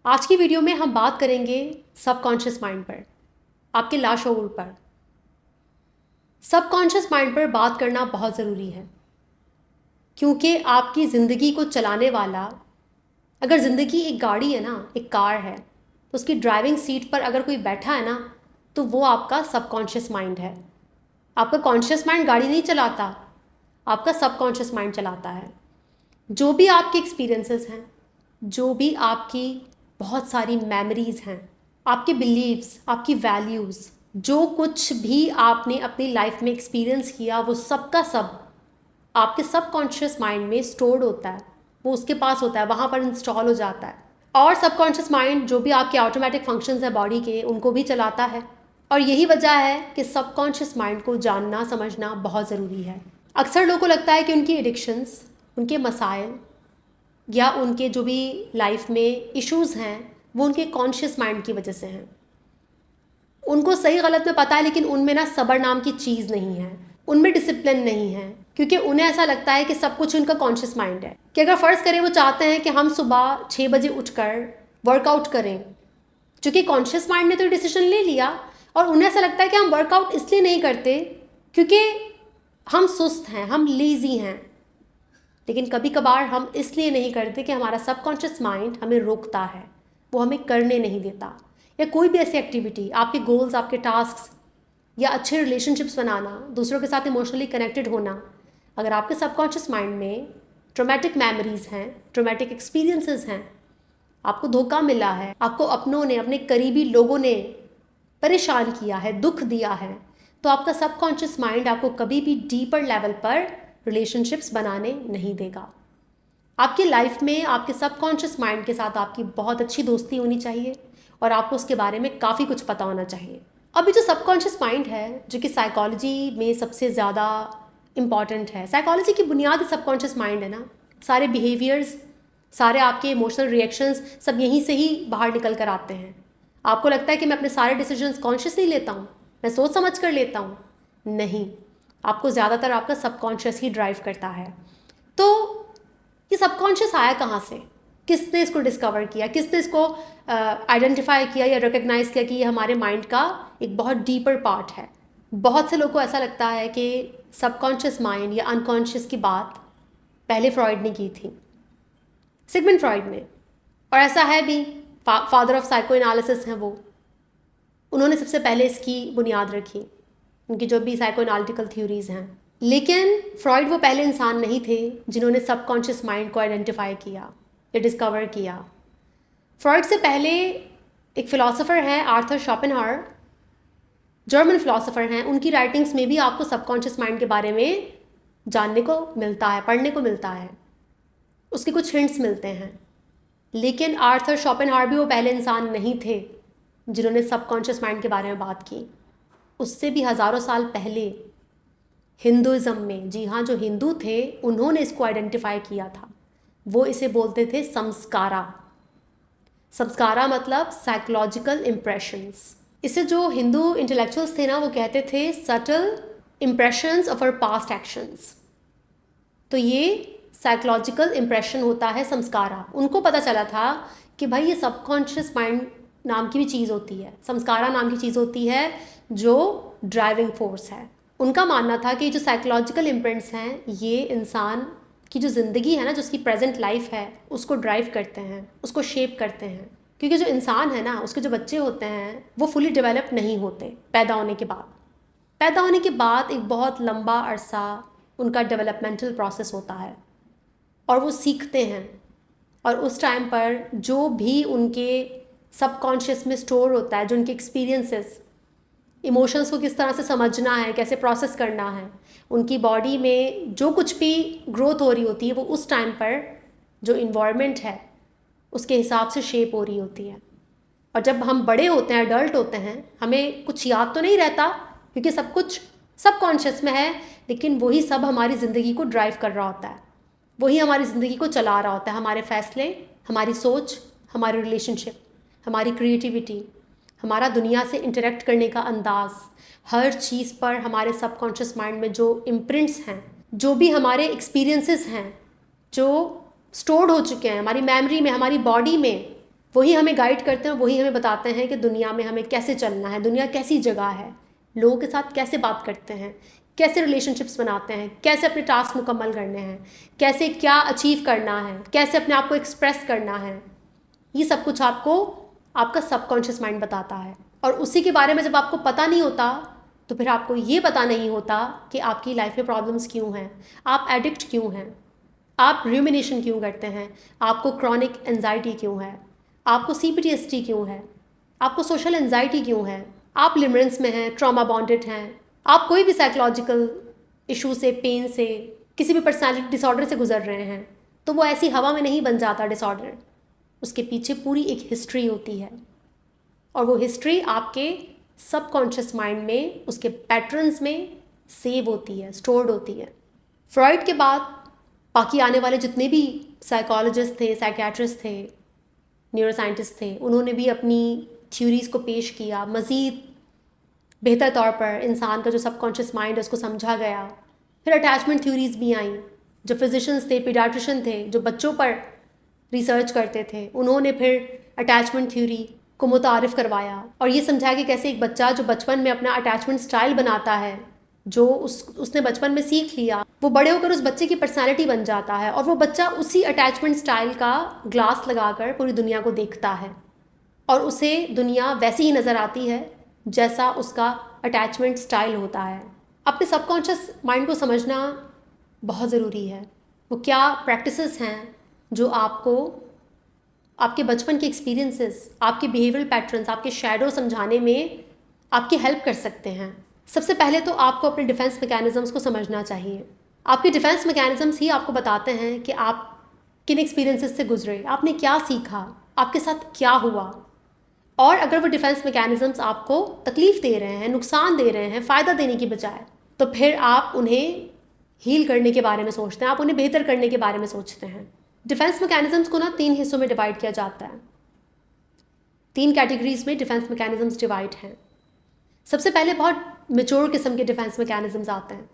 आज की वीडियो में हम बात करेंगे सबकॉन्शियस माइंड पर, आपके लाशऊर पर। सबकॉन्शियस माइंड पर बात करना बहुत ज़रूरी है क्योंकि आपकी ज़िंदगी को चलाने वाला, अगर ज़िंदगी एक गाड़ी है ना, एक कार है, तो उसकी ड्राइविंग सीट पर अगर कोई बैठा है ना, तो वो आपका सबकॉन्शियस माइंड है। आपका कॉन्शियस माइंड गाड़ी नहीं चलाता, आपका सबकॉन्शियस माइंड चलाता है। जो भी आपके एक्सपीरियंसेस हैं, जो भी आपकी बहुत सारी मेमोरीज़ हैं, आपके बिलीव्स, आपकी वैल्यूज़, जो कुछ भी आपने अपनी लाइफ में एक्सपीरियंस किया, वो सब का सब आपके सबकॉन्शियस माइंड में स्टोर्ड होता है। वो उसके पास होता है, वहाँ पर इंस्टॉल हो जाता है। और सबकॉन्शियस माइंड जो भी आपके ऑटोमेटिक फंक्शंस है बॉडी के, उनको भी चलाता है। और यही वजह है कि सबकॉन्शियस माइंड को जानना समझना बहुत ज़रूरी है। अक्सर लोगों को लगता है कि उनकी एडिक्शंस, उनके मसाइल या उनके जो भी लाइफ में इश्यूज़ हैं, वो उनके कॉन्शियस माइंड की वजह से हैं। उनको सही गलत में पता है, लेकिन उनमें ना सब्र नाम की चीज़ नहीं है, उनमें डिसिप्लिन नहीं है, क्योंकि उन्हें ऐसा लगता है कि सब कुछ उनका कॉन्शियस माइंड है। कि अगर फ़र्ज़ करें वो चाहते हैं कि हम सुबह 6 बजे उठकर वर्कआउट करें, चूँकि कॉन्शियस माइंड ने तो डिसीजन ले लिया, और उन्हें ऐसा लगता है कि हम वर्कआउट इसलिए नहीं करते क्योंकि हम सुस्त हैं, हम लेज़ी हैं। लेकिन कभी कभार हम इसलिए नहीं करते कि हमारा सबकॉन्शियस माइंड हमें रोकता है, वो हमें करने नहीं देता। या कोई भी ऐसी एक्टिविटी, आपके गोल्स, आपके टास्क्स, या अच्छे रिलेशनशिप्स बनाना, दूसरों के साथ इमोशनली कनेक्टेड होना, अगर आपके सबकॉन्शियस माइंड में ट्रॉमेटिक मेमोरीज़ हैं, ट्रॉमेटिक एक्सपीरियंसेस हैं, आपको धोखा मिला है, आपको अपनों ने, अपने करीबी लोगों ने परेशान किया है, दुख दिया है, तो आपका सबकॉन्शियस माइंड आपको कभी भी डीपर लेवल पर रिलेशनशिप्स बनाने नहीं देगा। आपकी लाइफ में आपके सबकॉन्शियस माइंड के साथ आपकी बहुत अच्छी दोस्ती होनी चाहिए और आपको उसके बारे में काफ़ी कुछ पता होना चाहिए। अभी जो सबकॉन्शियस माइंड है, जो कि साइकोलॉजी में सबसे ज़्यादा इम्पॉर्टेंट है, साइकोलॉजी की बुनियाद सबकॉन्शियस माइंड है ना। सारे बिहेवियर्स, सारे आपके इमोशनल रिएक्शंस सब यहीं से ही बाहर निकल कर आते हैं। आपको लगता है कि मैं अपने सारे डिसीजंस कॉन्शियसली लेता हूँ, मैं सोच समझ कर लेता हूँ। नहीं, आपको ज़्यादातर आपका सबकॉन्शियस ही ड्राइव करता है। तो ये सबकॉन्शियस आया कहाँ से, किसने इसको डिस्कवर किया, किसने इसको आइडेंटिफाई किया या रिकग्नाइज़ किया कि ये हमारे माइंड का एक बहुत डीपर पार्ट है। बहुत से लोगों को ऐसा लगता है कि सबकॉन्शियस माइंड या अनकॉन्शियस की बात पहले फ्रॉइड ने की थी, सिगमंड फ्रॉइड ने। और ऐसा है भी, फादर ऑफ साइको एनालिसिस हैं वो, उन्होंने सबसे पहले इसकी बुनियाद रखी, उनकी जो भी साइको एनालिटिकल थ्योरीज़ हैं। लेकिन फ्रॉइड वो पहले इंसान नहीं थे जिन्होंने सबकॉन्शियस माइंड को आइडेंटिफाई किया या डिस्कवर किया। फ्रॉइड से पहले एक फ़िलासफ़र हैं आर्थर शोपेनहावर, जर्मन फ़िलासफ़र हैं। उनकी राइटिंग्स में भी आपको सबकॉन्शियस माइंड के बारे में जानने को मिलता है, पढ़ने को मिलता है, उसके कुछ हिंट्स मिलते हैं। लेकिन आर्थर शोपेनहावर भी वो पहले इंसान नहीं थे जिन्होंने सबकॉन्शियस माइंड के बारे में बात की। उससे भी हज़ारों साल पहले हिंदुज़म में, जी हाँ, जो हिंदू थे उन्होंने इसको आइडेंटिफाई किया था। वो इसे बोलते थे संस्कारा। संस्कारा मतलब साइकोलॉजिकल इम्प्रेशंस। इसे जो हिंदू इंटेलेक्चुअल्स थे ना, वो कहते थे subtle impressions of our past actions. तो ये साइकोलॉजिकल इम्प्रेशन होता है संस्कारा। उनको पता चला था कि भाई ये सबकॉन्शियस माइंड नाम की भी चीज़ होती है, संस्कारा नाम की चीज़ होती है जो ड्राइविंग फोर्स है। उनका मानना था कि जो साइकोलॉजिकल इम्प्रिंट्स हैं, ये इंसान की जो ज़िंदगी है ना, जो उसकी प्रेजेंट लाइफ है, उसको ड्राइव करते हैं, उसको शेप करते हैं। क्योंकि जो इंसान है ना, उसके जो बच्चे होते हैं वो फुली डेवलप नहीं होते पैदा होने के बाद। पैदा होने के बाद एक बहुत लंबा अरसा उनका डेवलपमेंटल प्रोसेस होता है और वो सीखते हैं। और उस टाइम पर जो भी उनके सबकॉन्शियस में स्टोर होता है, जो उनके एक्सपीरियंसेस, इमोशंस को किस तरह से समझना है, कैसे प्रोसेस करना है, उनकी बॉडी में जो कुछ भी ग्रोथ हो रही होती है, वो उस टाइम पर जो इन्वायरमेंट है उसके हिसाब से शेप हो रही होती है। और जब हम बड़े होते हैं, अडल्ट होते हैं, हमें कुछ याद तो नहीं रहता क्योंकि सब कुछ सबकॉन्शियस में है, लेकिन वही सब हमारी ज़िंदगी को ड्राइव कर रहा होता है, वही हमारी ज़िंदगी को चला रहा होता है। हमारे फैसले, हमारी सोच, हमारी रिलेशनशिप, हमारी क्रिएटिविटी, हमारा दुनिया से इंटरेक्ट करने का अंदाज़, हर चीज़ पर हमारे सबकॉन्शियस माइंड में जो इम्प्रिंट्स हैं, जो भी हमारे एक्सपीरियंसेस हैं, जो स्टोर्ड हो चुके हैं हमारी मेमोरी में, हमारी बॉडी में, वही हमें गाइड करते हैं, वही हमें बताते हैं कि दुनिया में हमें कैसे चलना है, दुनिया कैसी जगह है, लोगों के साथ कैसे बात करते हैं, कैसे रिलेशनशिप्स बनाते हैं, कैसे अपने टास्क मुकम्मल करने हैं, कैसे क्या अचीव करना है, कैसे अपने आप को एक्सप्रेस करना है। ये सब कुछ आपको आपका सबकॉन्शियस माइंड बताता है। और उसी के बारे में जब आपको पता नहीं होता तो फिर आपको ये पता नहीं होता कि आपकी लाइफ में प्रॉब्लम्स क्यों हैं, आप एडिक्ट क्यों हैं, आप रूमिनेशन क्यों करते हैं, आपको क्रॉनिक एंजाइटी क्यों है, आपको CPTSD क्यों है, आपको सोशल एंजाइटी क्यों है, आप लिमरेंस में हैं, ट्रॉमा बॉन्डेड हैं, आप कोई भी साइकोलॉजिकल इशू से, पेन से, किसी भी पर्सनालिटी डिसऑर्डर से गुजर रहे हैं। तो वो ऐसी हवा में नहीं बन जाता डिसऑर्डर, उसके पीछे पूरी एक हिस्ट्री होती है। और वो हिस्ट्री आपके सबकॉन्शियस माइंड में, उसके पैटर्न्स में सेव होती है, स्टोर्ड होती है। फ्रॉइड के बाद बाकी आने वाले जितने भी साइकोलॉजिस्ट थे, साइकियाट्रिस्ट थे, न्यूरोसाइंटिस्ट थे, उन्होंने भी अपनी थ्योरीज़ को पेश किया। मज़ीद बेहतर तौर पर इंसान का जो सबकॉन्शियस माइंड है उसको समझा गया। फिर अटैचमेंट थ्योरीज़ भी आईं। जो फिजिशियंस थे, पीडियाट्रिशियन थे, जो बच्चों पर रिसर्च करते थे, उन्होंने फिर अटैचमेंट थ्योरी को मुतारिफ़ करवाया और ये समझाया कि कैसे एक बच्चा जो बचपन में अपना अटैचमेंट स्टाइल बनाता है, जो उसने बचपन में सीख लिया, वो बड़े होकर उस बच्चे की पर्सनालिटी बन जाता है और वो बच्चा उसी अटैचमेंट स्टाइल का ग्लास लगाकर पूरी दुनिया को देखता है और उसे दुनिया वैसी ही नज़र आती है जैसा उसका अटैचमेंट स्टाइल होता है। अपने सबकॉन्शियस माइंड को समझना बहुत ज़रूरी है। वो क्या प्रैक्टिसेस हैं जो आपको आपके बचपन के एक्सपीरियंसेस, आपके बिहेवियरल पैटर्न्स, आपके शैडो समझाने में आपकी हेल्प कर सकते हैं। सबसे पहले तो आपको अपने डिफेंस मैकेनिज़म्स को समझना चाहिए। आपके डिफेंस मैकेनिज़म्स ही आपको बताते हैं कि आप किन एक्सपीरियंसेस से गुजरे, आपने क्या सीखा, आपके साथ क्या हुआ। और अगर वो डिफेंस मैकेनिज़म्स आपको तकलीफ़ दे रहे हैं, नुकसान दे रहे हैं, फ़ायदा देने की बजाय, तो फिर आप उन्हें हील करने के बारे में सोचते हैं, आप उन्हें बेहतर करने के बारे में सोचते हैं। डिफेंस मैकेनिज़म्स को ना 3 हिस्सों में डिवाइड किया जाता है। 3 कैटेगरीज़ में डिफेंस मैकेनिज़म्स डिवाइड हैं। सबसे पहले बहुत मैच्योर किस्म के डिफेंस मैकेनिज़म्स आते हैं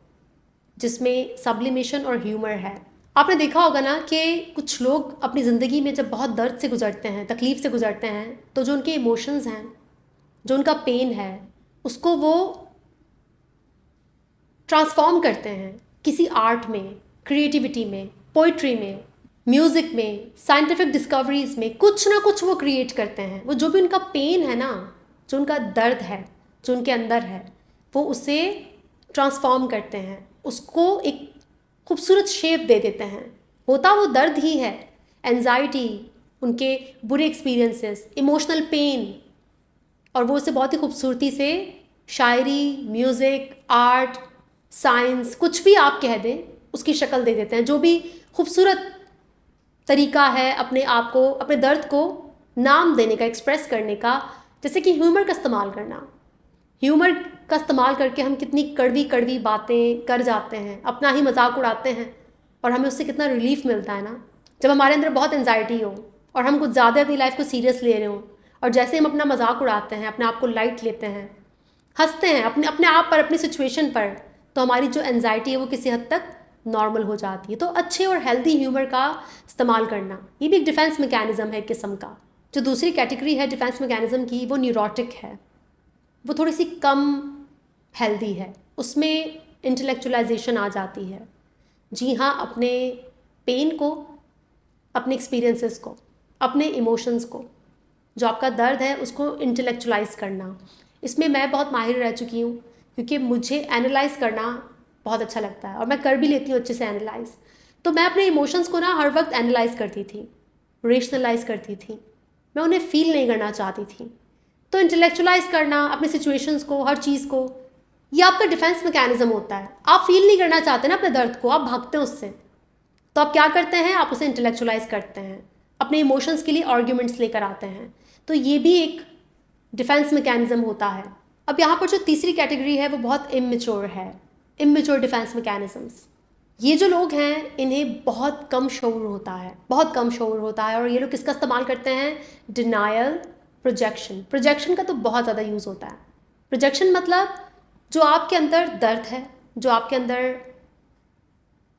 जिसमें सब्लिमेशन और ह्यूमर है। आपने देखा होगा ना कि कुछ लोग अपनी ज़िंदगी में जब बहुत दर्द से गुजरते हैं, तकलीफ़ से गुजरते हैं, तो जो उनके इमोशंस हैं, जो उनका पेन है, उसको वो ट्रांसफॉर्म करते हैं किसी आर्ट में, क्रिएटिविटी में, पोइट्री में, म्यूज़िक में, साइंटिफिक डिस्कवरीज़ में, कुछ ना कुछ वो क्रिएट करते हैं। वो जो भी उनका पेन है ना, जो उनका दर्द है, जो उनके अंदर है, वो उसे ट्रांसफॉर्म करते हैं, उसको एक खूबसूरत शेप दे देते हैं। होता वो दर्द ही है, एंजाइटी, उनके बुरे एक्सपीरियंसेस, इमोशनल पेन, और वो उसे बहुत ही खूबसूरती से शायरी, म्यूज़िक, आर्ट, साइंस, कुछ भी आप कह दें, उसकी शक्ल दे देते हैं। जो भी खूबसूरत तरीका है अपने आप को, अपने दर्द को नाम देने का, एक्सप्रेस करने का, जैसे कि ह्यूमर का इस्तेमाल करना। ह्यूमर का इस्तेमाल करके हम कितनी कड़वी कड़वी बातें कर जाते हैं, अपना ही मजाक उड़ाते हैं और हमें उससे कितना रिलीफ मिलता है ना। जब हमारे अंदर बहुत एंजाइटी हो और हम कुछ ज़्यादा अपनी लाइफ को सीरियस ले रहे हो और जैसे हम अपना मजाक उड़ाते हैं, अपने आप को लाइट लेते हैं, हंसते हैं अपने अपने आप पर, अपनी सिचुएशन पर, तो हमारी जो एंजाइटी है वो किसी हद तक नॉर्मल हो जाती है। तो अच्छे और हेल्दी ह्यूमर का इस्तेमाल करना, ये भी एक डिफेंस मैकेनिज़्म है एक किस्म का। जो दूसरी कैटेगरी है डिफेंस मैकेनिज़्म की, वो न्यूरोटिक है, वो थोड़ी सी कम हेल्दी है, उसमें इंटेलेक्चुअलाइजेशन आ जाती है। जी हाँ, अपने पेन को, अपने एक्सपीरियंसेस को, अपने इमोशंस को, जो आपका दर्द है उसको इंटेलेक्चुअलाइज करना, इसमें मैं बहुत माहिर रह चुकी हूँ क्योंकि मुझे एनालाइज करना बहुत अच्छा लगता है और मैं कर भी लेती हूँ अच्छे से एनालाइज। तो मैं अपने इमोशंस को ना हर वक्त एनालाइज करती थी, रेशनलाइज करती थी, मैं उन्हें फील नहीं करना चाहती थी। तो इंटेलेक्चुअलाइज करना अपने सिचुएशंस को, हर चीज़ को, ये आपका डिफेंस मैकेनिज़्म होता है। आप फील नहीं करना चाहते ना अपने दर्द को, आप भागते हैं उससे, तो आप क्या करते हैं, आप उसे इंटेलेक्चुअलाइज करते हैं, अपने इमोशंस के लिए आर्ग्यूमेंट्स लेकर आते हैं। तो ये भी एक डिफेंस मैकेनिज़्म होता है। अब यहाँ पर जो तीसरी कैटेगरी है वो बहुत इमेच्योर है, इमेच्योर डिफेंस मैकेनिज़म्स। ये जो लोग हैं इन्हें बहुत कम शऊर होता है, बहुत कम शऊर होता है, और ये लोग किसका इस्तेमाल करते हैं, डिनायल, प्रोजेक्शन। प्रोजेक्शन का तो बहुत ज़्यादा यूज़ होता है। प्रोजेक्शन मतलब जो आपके अंदर दर्द है, जो आपके अंदर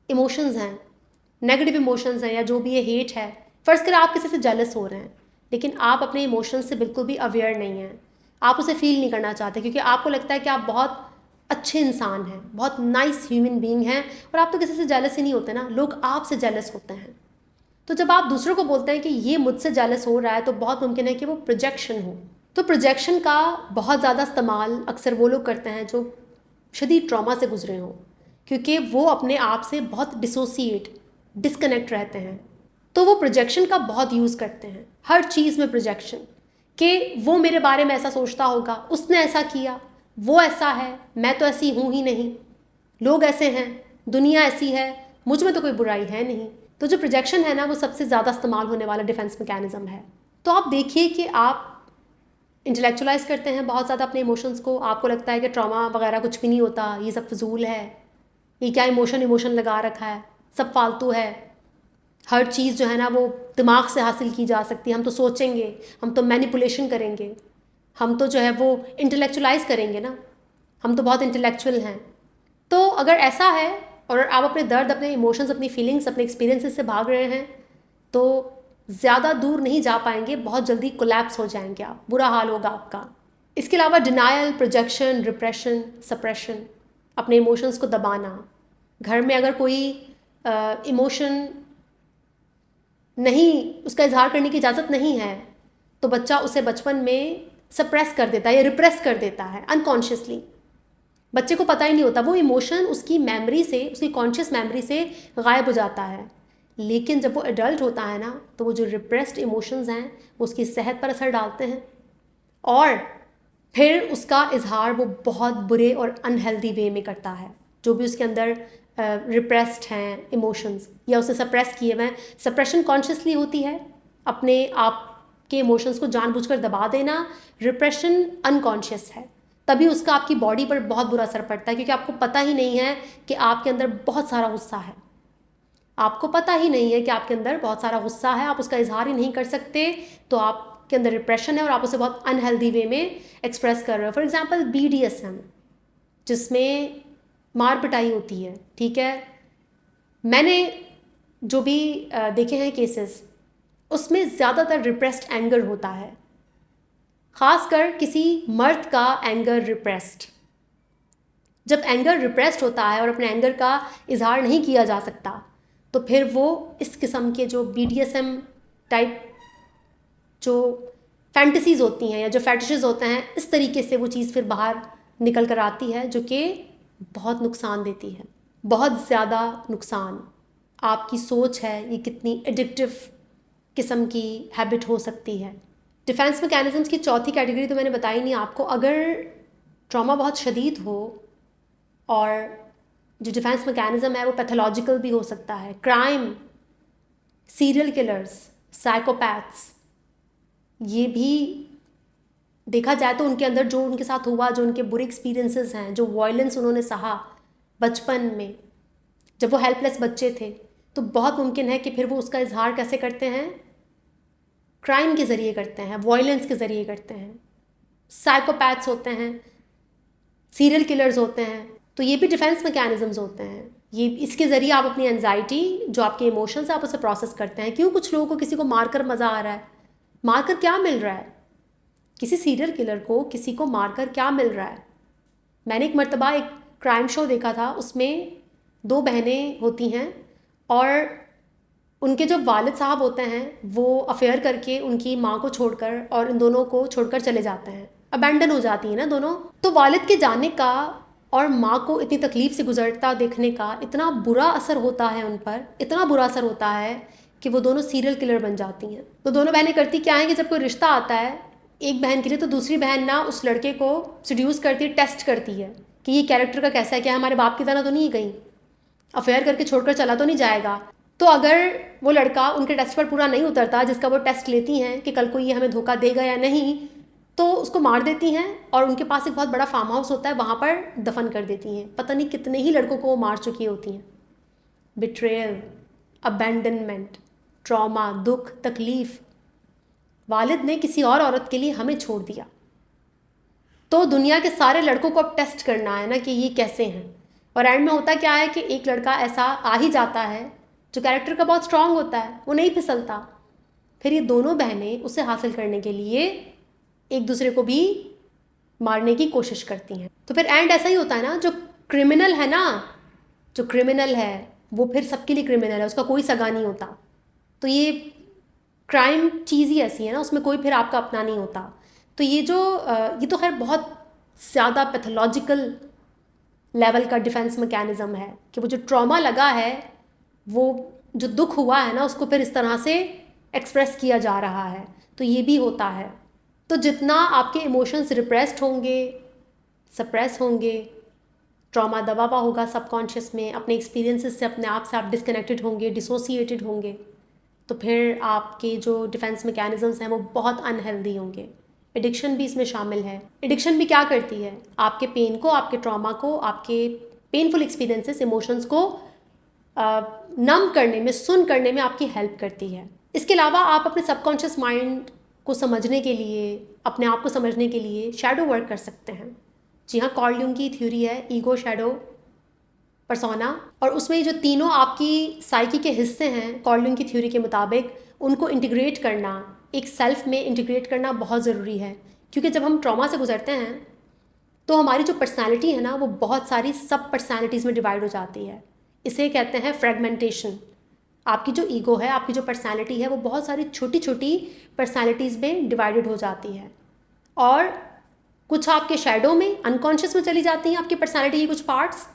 इमोशंस हैं, नेगेटिव इमोशंस हैं, या जो भी ये हेट है, फ़र्ज़ करें आप किसी से जेलस हो रहे हैं, लेकिन आप अपने इमोशंस से बिल्कुल भी अवेयर नहीं हैं, आप उसे फील नहीं करना चाहते, क्योंकि आपको लगता है कि आप बहुत अच्छे इंसान हैं, बहुत नाइस ह्यूमन बीइंग हैं, और आप तो किसी से जेलस ही नहीं होते ना, लोग आपसे जेलस होते हैं। तो जब आप दूसरों को बोलते हैं कि ये मुझसे जेलस हो रहा है, तो बहुत मुमकिन है कि वो प्रोजेक्शन हो। तो प्रोजेक्शन का बहुत ज़्यादा इस्तेमाल अक्सर वो लोग करते हैं जो शदीद ट्रॉमा से गुजरे हों, क्योंकि वो अपने आप से बहुत डिसोसिएट, डिस्कनेक्ट रहते हैं। तो वो प्रोजेक्शन का बहुत यूज़ करते हैं, हर चीज़ में प्रोजेक्शन, कि वो मेरे बारे में ऐसा सोचता होगा, उसने ऐसा किया, वो ऐसा है, मैं तो ऐसी हूँ ही नहीं, लोग ऐसे हैं, दुनिया ऐसी है, मुझ में तो कोई बुराई है नहीं। तो जो प्रोजेक्शन है ना, वो सबसे ज़्यादा इस्तेमाल होने वाला डिफेंस मैकेनिज्म है। तो आप देखिए कि आप इंटेलेक्चुअलाइज करते हैं बहुत ज़्यादा अपने इमोशंस को, आपको लगता है कि ट्रॉमा वगैरह कुछ भी नहीं होता, ये सब फजूल है, ये क्या इमोशन लगा रखा है, सब फालतू है, हर चीज़ जो है ना वो दिमाग से हासिल की जा सकती है, हम तो सोचेंगे, हम तो मैनिपुलेशन करेंगे, हम तो जो है वो इंटेलेक्चुअलाइज करेंगे ना, हम तो बहुत इंटेलेक्चुअल हैं। तो अगर ऐसा है और आप अपने दर्द, अपने इमोशंस, अपनी फीलिंग्स, अपने एक्सपीरियंसेस से भाग रहे हैं, तो ज़्यादा दूर नहीं जा पाएंगे, बहुत जल्दी कोलैप्स हो जाएंगे आप, बुरा हाल होगा आपका। इसके अलावा डिनायल, प्रोजेक्शन, रिप्रेशन, सप्रेशन, अपने इमोशंस को दबाना, घर में अगर कोई इमोशन नहीं, उसका इजहार करने की इजाज़त नहीं है, तो बच्चा उसे बचपन में सप्रेस कर देता है या रिप्रेस कर देता है अनकॉन्शियसली। बच्चे को पता ही नहीं होता, वो इमोशन उसकी मेमोरी से, उसकी कॉन्शियस मेमोरी से गायब हो जाता है। लेकिन जब वो एडल्ट होता है ना, तो वो जो रिप्रेस्ड इमोशंस हैं वो उसकी सेहत पर असर डालते हैं, और फिर उसका इजहार वो बहुत बुरे और अनहेल्दी वे में करता है। जो भी उसके अंदर रिप्रेस्ड हैं इमोशंस या उसे सप्रेस किए हुए, सप्रेशन कॉन्शियसली होती है, अपने आप के इमोशंस को जानबूझकर दबा देना, रिप्रेशन अनकॉन्शियस है, तभी उसका आपकी बॉडी पर बहुत बुरा असर पड़ता है, क्योंकि आपको पता ही नहीं है कि आपके अंदर बहुत सारा गुस्सा है, आपको पता ही नहीं है कि आपके अंदर बहुत सारा गुस्सा है, आप उसका इजहार ही नहीं कर सकते, तो आपके अंदर रिप्रेशन है और आप उसे बहुत अनहेल्दी वे में एक्सप्रेस कर रहे हो। फॉर एग्जाम्पल BDSM, जिसमें मार पिटाई होती है, ठीक है, मैंने जो भी देखे हैं केसेस, उसमें ज़्यादातर रिप्रेस्ड एंगर होता है, ख़ासकर किसी मर्द का एंगर रिप्रेस्ड। जब एंगर रिप्रेस्ड होता है और अपने एंगर का इजहार नहीं किया जा सकता, तो फिर वो इस किस्म के जो BDSM टाइप जो फैंटेसीज़ होती हैं या जो फैटिशेस होते हैं, इस तरीके से वो चीज़ फिर बाहर निकल कर आती है, जो कि बहुत नुकसान देती है, बहुत ज़्यादा नुकसान। आपकी सोच है ये कितनी एडिक्टिव किस्म की हैबिट हो सकती है। डिफेंस मैकेनिज्म्स की चौथी कैटेगरी तो मैंने बताई नहीं आपको। अगर ट्रॉमा बहुत शदीद हो और जो डिफेंस मैकेनिज्म है वो पैथोलॉजिकल भी हो सकता है, क्राइम, सीरियल किलर्स, साइकोपैथ्स, ये भी देखा जाए तो उनके अंदर जो उनके साथ हुआ, जो उनके बुरे एक्सपीरियंसेस हैं, जो वायलेंस उन्होंने सहा बचपन में जब वो हेल्पलेस बच्चे थे, तो बहुत मुमकिन है कि फिर वो उसका इजहार कैसे करते हैं, क्राइम के ज़रिए करते हैं, वायलेंस के ज़रिए करते हैं। साइकोपैथ्स होते हैं, सीरियल किलर्स होते हैं, तो ये भी डिफेंस मैकेनिज्म्स होते हैं। ये इसके ज़रिए आप अपनी एनजाइटी, जो आपके इमोशंस हैं, आप उसे प्रोसेस करते हैं। क्यों कुछ लोगों को किसी को मारकर मज़ा आ रहा है, मारकर क्या मिल रहा है, किसी सीरियल किलर को किसी को मारकर क्या मिल रहा है। मैंने एक मर्तबा एक क्राइम शो देखा था, उसमें 2 बहनें होती हैं और उनके जो वालिद साहब होते हैं वो अफेयर करके उनकी माँ को छोड़कर और इन दोनों को छोड़कर चले जाते हैं, अबैंडन हो जाती हैं ना दोनों। तो वालिद के जाने का और माँ को इतनी तकलीफ़ से गुजरता देखने का इतना बुरा असर होता है उन पर, इतना बुरा असर होता है कि वो दोनों सीरियल किलर बन जाती हैं। तो दोनों बहनें करती क्या हैं कि जब कोई रिश्ता आता है एक बहन के लिए, तो दूसरी बहन ना उस लड़के को सीड्यूस करती है, टेस्ट करती है कि ये कैरेक्टर का कैसा है, क्या हमारे बाप की तरह तो नहीं कहीं अफेयर करके छोड़कर चला तो नहीं जाएगा। तो अगर वो लड़का उनके टेस्ट पर पूरा नहीं उतरता, जिसका वो टेस्ट लेती हैं कि कल को ये हमें धोखा देगा या नहीं, तो उसको मार देती हैं और उनके पास एक बहुत बड़ा फार्म हाउस होता है, वहाँ पर दफन कर देती हैं। पता नहीं कितने ही लड़कों को वो मार चुकी होती हैं। बिट्रेयल, अबैंडनमेंट, ट्रॉमा, दुख, तकलीफ़, वालिद ने किसी और औरत के लिए हमें छोड़ दिया। तो दुनिया के सारे लड़कों को अब टेस्ट करना है ना कि ये कैसे हैं। और एंड में होता क्या है कि एक लड़का ऐसा आ ही जाता है जो कैरेक्टर का बहुत स्ट्रांग होता है, वो नहीं फिसलता, फिर ये दोनों बहनें उसे हासिल करने के लिए एक दूसरे को भी मारने की कोशिश करती हैं। तो फिर एंड ऐसा ही होता है ना, जो क्रिमिनल है ना, जो क्रिमिनल है वो फिर सबके लिए क्रिमिनल है, उसका कोई सगा नहीं होता। तो ये क्राइम चीज़ ही ऐसी है ना, उसमें कोई फिर आपका अपना नहीं होता। तो ये तो खैर बहुत ज़्यादा पैथोलॉजिकल लेवल का डिफेंस मैकेनिज़्म है कि वो जो ट्रॉमा लगा है, वो जो दुख हुआ है ना, उसको फिर इस तरह से एक्सप्रेस किया जा रहा है। तो ये भी होता है। तो जितना आपके इमोशंस रिप्रेस्ड होंगे, सप्रेस होंगे, ट्रॉमा दबा हुआ होगा सबकॉन्शियस में, अपने एक्सपीरियंसेस से अपने आप से आप डिस्कनेक्टेड होंगे, डिसोसिएटेड होंगे, तो फिर आपके जो डिफेंस मैकेनिज़म्स हैं वो बहुत अनहेल्दी होंगे। एडिक्शन भी इसमें शामिल है। एडिक्शन भी क्या करती है, आपके पेन को, आपके ट्रॉमा को, आपके पेनफुल एक्सपीरियंसेस, इमोशंस को नम करने में, सुन करने में आपकी हेल्प करती है। इसके अलावा आप अपने सबकॉन्शियस माइंड को समझने के लिए, अपने आप को समझने के लिए शैडो वर्क कर सकते हैं। जी हाँ, कार्ल यूंग की थ्योरी है ईगो, शैडो, पर्सोना, और उसमें जो तीनों आपकी साइकी के हिस्से हैं कार्ल यूंग की थ्योरी के मुताबिक, उनको इंटीग्रेट करना, एक सेल्फ में इंटीग्रेट करना बहुत ज़रूरी है। क्योंकि जब हम ट्रॉमा से गुजरते हैं तो हमारी जो पर्सनैलिटी है ना, वो बहुत सारी सब पर्सनैलिटीज़ में डिवाइड हो जाती है। इसे कहते हैं फ्रेगमेंटेशन। आपकी जो ईगो है, आपकी जो पर्सनैलिटी है, वो बहुत सारी छोटी छोटी पर्सनैलिटीज़ में डिवाइडेड हो जाती है, और कुछ आपके शैडो में, अनकॉन्शियस में चली जाती हैं आपकी पर्सनैलिटी की कुछ पार्ट्स,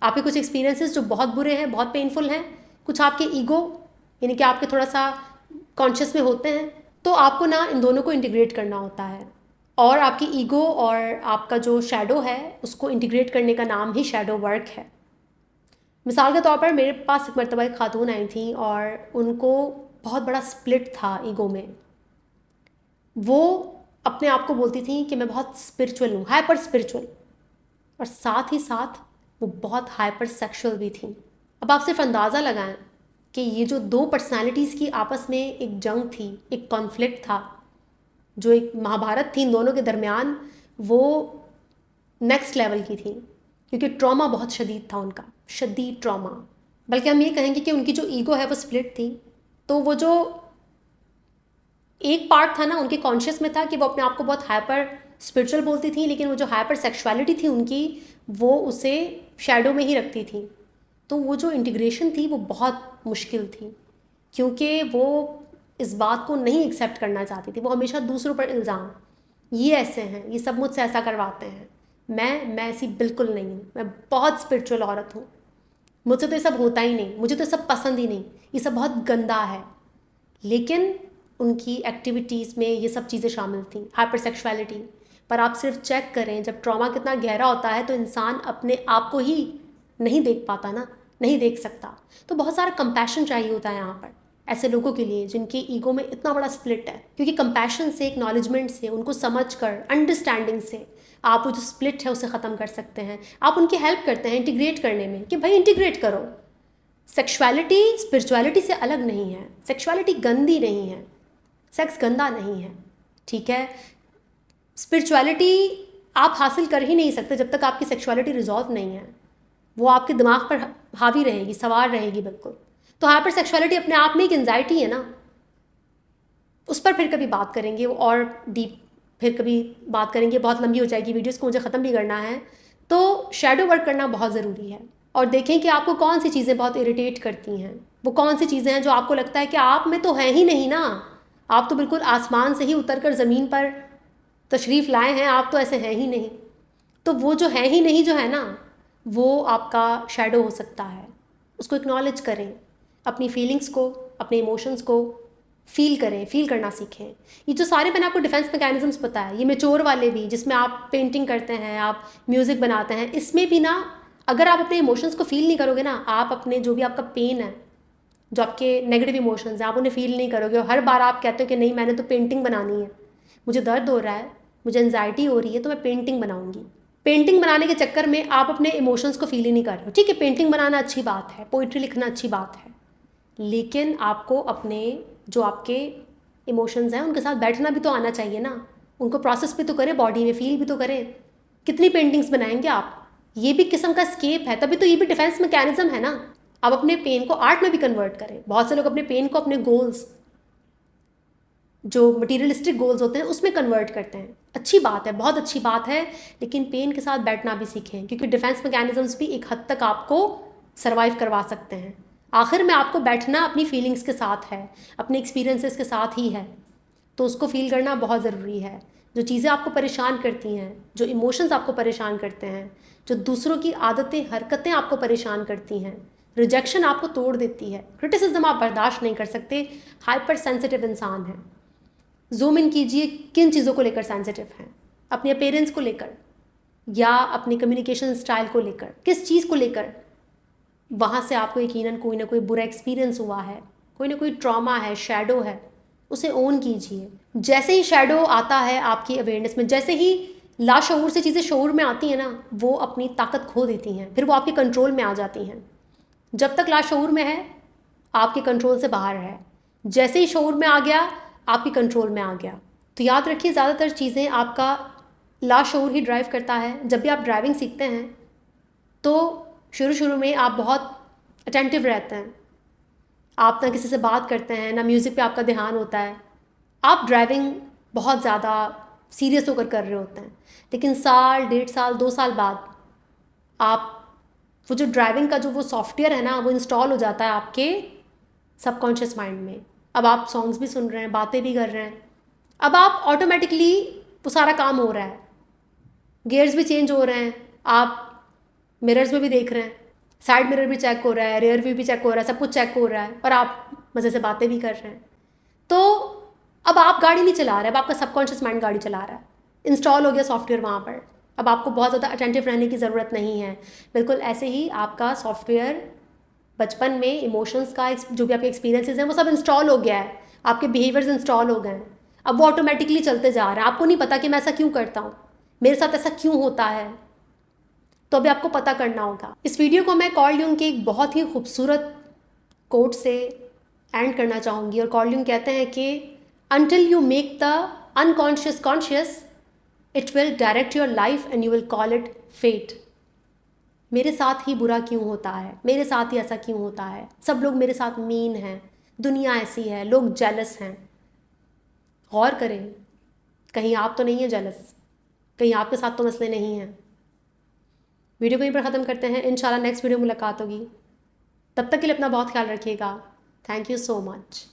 आपके कुछ एक्सपीरियंसेस जो बहुत बुरे हैं, बहुत पेनफुल हैं, कुछ आपके ईगो यानी कि आपके थोड़ा सा कॉन्शियस में होते हैं। तो आपको ना इन दोनों को इंटीग्रेट करना होता है, और आपकी ईगो और आपका जो शैडो है उसको इंटीग्रेट करने का नाम ही शैडो वर्क है। मिसाल के तौर पर मेरे पास एक मरतबा एक खातून आई थी और उनको बहुत बड़ा स्प्लिट था ईगो में। वो अपने आप को बोलती थी कि मैं बहुत स्पिरिचुअल हूँ, हाइपर स्पिरिचुअल, और साथ ही साथ वो बहुत हाइपर सेक्सुअल भी थी। अब आप सिर्फ अंदाज़ा लगाएं कि ये जो दो पर्सनालिटीज़ की आपस में एक जंग थी, एक कॉन्फ्लिक्ट था, जो एक महाभारत थी इन दोनों के दरमियान, वो नेक्स्ट लेवल की थी, क्योंकि ट्रॉमा बहुत शदीद था उनका, शदीद ट्रॉमा। बल्कि हम ये कहेंगे कि उनकी जो ईगो है वो स्प्लिट थी। तो वो जो एक पार्ट था ना उनके कॉन्शियस में था कि वो अपने आप को बहुत हाइपर स्पिरिचुअल बोलती थी, लेकिन वो जो हाइपर सेक्सुअलिटी थी उनकी, वो उसे शैडो में ही रखती थी। तो वो जो इंटीग्रेशन थी वो बहुत मुश्किल थी, क्योंकि वो इस बात को नहीं एक्सेप्ट करना चाहती थी। वो हमेशा दूसरों पर इल्ज़ाम, ये ऐसे हैं, ये सब मुझसे ऐसा करवाते हैं, मैं ऐसी बिल्कुल नहीं हूँ, मैं बहुत स्पिरिचुअल औरत हूँ, मुझसे तो ये सब होता ही नहीं, मुझे तो सब पसंद ही नहीं, ये सब बहुत गंदा है। लेकिन उनकी एक्टिविटीज़ में ये सब चीज़ें शामिल थी, हाइपर सेक्सुअलिटी। पर आप सिर्फ चेक करें, जब ट्रॉमा कितना गहरा होता है तो इंसान अपने आप को ही नहीं देख पाता ना, नहीं देख सकता। तो बहुत सारा कंपैशन चाहिए होता है यहाँ पर ऐसे लोगों के लिए जिनके ईगो में इतना बड़ा स्प्लिट है, क्योंकि कंपैशन से, एक्नॉलेजमेंट से, उनको समझ कर, अंडरस्टैंडिंग से आप वो जो स्प्लिट है उसे ख़त्म कर सकते हैं। आप उनकी हेल्प करते हैं इंटीग्रेट करने में कि भाई इंटीग्रेट करो। सेक्सुअलिटी स्पिरिचुअलिटी से अलग नहीं है, सेक्सुअलिटी गंदी नहीं है, सेक्स गंदा नहीं है, ठीक है। स्पिरिचुअलिटी आप हासिल कर ही नहीं सकते जब तक आपकी सेक्सुअलिटी रिजॉल्व नहीं है, वो आपके दिमाग पर हावी रहेगी, सवार रहेगी बिल्कुल। तो हाइपर सेक्सुअलिटी अपने आप में एक एंजाइटी है ना, उस पर फिर कभी बात करेंगे और डीप, फिर कभी बात करेंगे, बहुत लंबी हो जाएगी वीडियोस को, मुझे ख़त्म भी करना है। तो शैडो वर्क करना बहुत ज़रूरी है, और देखें कि आपको कौन सी चीज़ें बहुत इरिटेट करती हैं, वो कौन सी चीज़ें हैं जो आपको लगता है कि आप में तो है ही नहीं ना, आप तो बिल्कुल आसमान से ही उतर कर ज़मीन पर तशरीफ़ लाए हैं, आप तो ऐसे हैं ही नहीं। तो वो जो है ही नहीं जो है ना, वो आपका शैडो हो सकता है। उसको एक्नॉलेज करें, अपनी फीलिंग्स को, अपने इमोशंस को फील करें, फील करना सीखें। ये जो सारे मैंने आपको डिफेंस मैकेनिज़म्स बताया, ये मैच्योर वाले भी, जिसमें आप पेंटिंग करते हैं, आप म्यूज़िक बनाते हैं, इसमें भी ना अगर आप अपने इमोशंस को फील नहीं करोगे ना, आप अपने जो भी आपका पेन है, जो आपके नेगेटिव इमोशंस हैं, आप उन्हें फील नहीं करोगे। और हर बार आप कहते हो कि नहीं मैंने तो पेंटिंग बनानी है, मुझे दर्द हो रहा है, मुझे एंजाइटी हो रही है, तो मैं पेंटिंग बनाऊंगी। पेंटिंग बनाने के चक्कर में आप अपने इमोशंस को फील ही नहीं कर रहे हो। ठीक है, पेंटिंग बनाना अच्छी बात है, पोइट्री लिखना अच्छी बात है, लेकिन आपको अपने जो आपके इमोशंस हैं उनके साथ बैठना भी तो आना चाहिए ना, उनको प्रोसेस भी तो करें, बॉडी में फील भी तो करें। कितनी पेंटिंग्स बनाएंगे आप, ये भी किस्म का स्केप है, तभी तो ये भी डिफेंस मैकेनिज्म है ना। आप अपने पेन को आर्ट में भी कन्वर्ट करें। बहुत से लोग अपने पेन को अपने गोल्स, जो मटीरियलिस्टिक गोल्स होते हैं उसमें कन्वर्ट करते हैं। अच्छी बात है, बहुत अच्छी बात है, लेकिन पेन के साथ बैठना भी सीखें, क्योंकि डिफेंस मैकेनिज्म्स भी एक हद तक आपको सर्वाइव करवा सकते हैं। आखिर में आपको बैठना अपनी फीलिंग्स के साथ है, अपने एक्सपीरियंसेस के साथ ही है, तो उसको फील करना बहुत ज़रूरी है। जो चीज़ें आपको परेशान करती हैं, जो इमोशंस आपको परेशान करते हैं, जो दूसरों की आदतें हरकतें आपको परेशान करती हैं, रिजेक्शन आपको तोड़ देती है, क्रिटिसिज्म आप बर्दाश्त नहीं कर सकते, हाइपर सेंसिटिव इंसान हैं। जूम इन कीजिए, किन चीज़ों को लेकर सेंसिटिव हैं, अपने अपीयरेंस को लेकर या अपनी कम्युनिकेशन स्टाइल को लेकर, किस चीज़ को लेकर वहाँ से आपको यकीनन कोई ना कोई बुरा एक्सपीरियंस हुआ है, कोई ना कोई ट्रॉमा है, शैडो है, उसे ओन कीजिए। जैसे ही शैडो आता है आपकी अवेयरनेस में, जैसे ही लाशऊर से चीज़ें शऊर में आती हैं ना, वो अपनी ताकत खो देती हैं, फिर वो आपके कंट्रोल में आ जाती हैं। जब तक लाशऊर में है आपके कंट्रोल से बाहर है, जैसे ही शऊर में आ गया आपके कंट्रोल में आ गया। तो याद रखिए, ज़्यादातर चीज़ें आपका लाशऊर ही ड्राइव करता है। जब भी आप ड्राइविंग सीखते हैं तो शुरू में आप बहुत अटेंटिव रहते हैं, आप ना किसी से बात करते हैं, ना म्यूज़िक पे आपका ध्यान होता है, आप ड्राइविंग बहुत ज़्यादा सीरियस होकर कर रहे होते हैं। लेकिन साल, 1.5 साल, 2 साल बाद आप वो जो ड्राइविंग का जो वो सॉफ्टवेयर है ना, वो इंस्टॉल हो जाता है आपके सबकॉन्शियस माइंड में। अब आप सॉन्ग्स भी सुन रहे हैं, बातें भी कर रहे हैं, अब आप ऑटोमेटिकली वो सारा काम हो रहा है, गियर्स भी चेंज हो रहे हैं, आप मिरर्स में भी देख रहे हैं, साइड मिरर भी चेक हो रहा है, रेयर व्यू भी चेक हो रहा है, सब कुछ चेक हो रहा है, और आप मज़े से बातें भी कर रहे हैं। तो अब आप गाड़ी नहीं चला रहे, अब आपका सबकॉन्शियस माइंड गाड़ी चला रहा है, इंस्टॉल हो गया सॉफ्टवेयर वहाँ पर। अब आपको बहुत ज़्यादा अटेंटिव रहने की ज़रूरत नहीं है। बिल्कुल ऐसे ही आपका सॉफ्टवेयर बचपन में इमोशंस का जो भी आपके एक्सपीरियंसेस हैं वो सब इंस्टॉल हो गया है, आपके बिहेवियर्स इंस्टॉल हो गए हैं, अब वो ऑटोमेटिकली चलते जा रहे हैं। आपको नहीं पता कि मैं ऐसा क्यों करता हूँ, मेरे साथ ऐसा क्यों होता है, तो अभी आपको पता करना होगा। इस वीडियो को मैं कार्ल यूंग के एक बहुत ही खूबसूरत कोट से एंड करना चाहूँगी, और कार्ल यूंग कहते हैं कि until you make the unconscious conscious it will direct your life and you will call it fate. मेरे साथ ही बुरा क्यों होता है, मेरे साथ ही ऐसा क्यों होता है, सब लोग मेरे साथ मीन हैं, दुनिया ऐसी है, लोग जेलस हैं। गौर करें, कहीं आप तो नहीं हैं जेलस, कहीं आपके साथ तो मसले नहीं हैं। वीडियो को यहीं पर ख़त्म करते हैं, इंशाल्लाह नेक्स्ट वीडियो में मुलाकात होगी। तब तक के लिए अपना बहुत ख्याल रखिएगा। Thank you so much.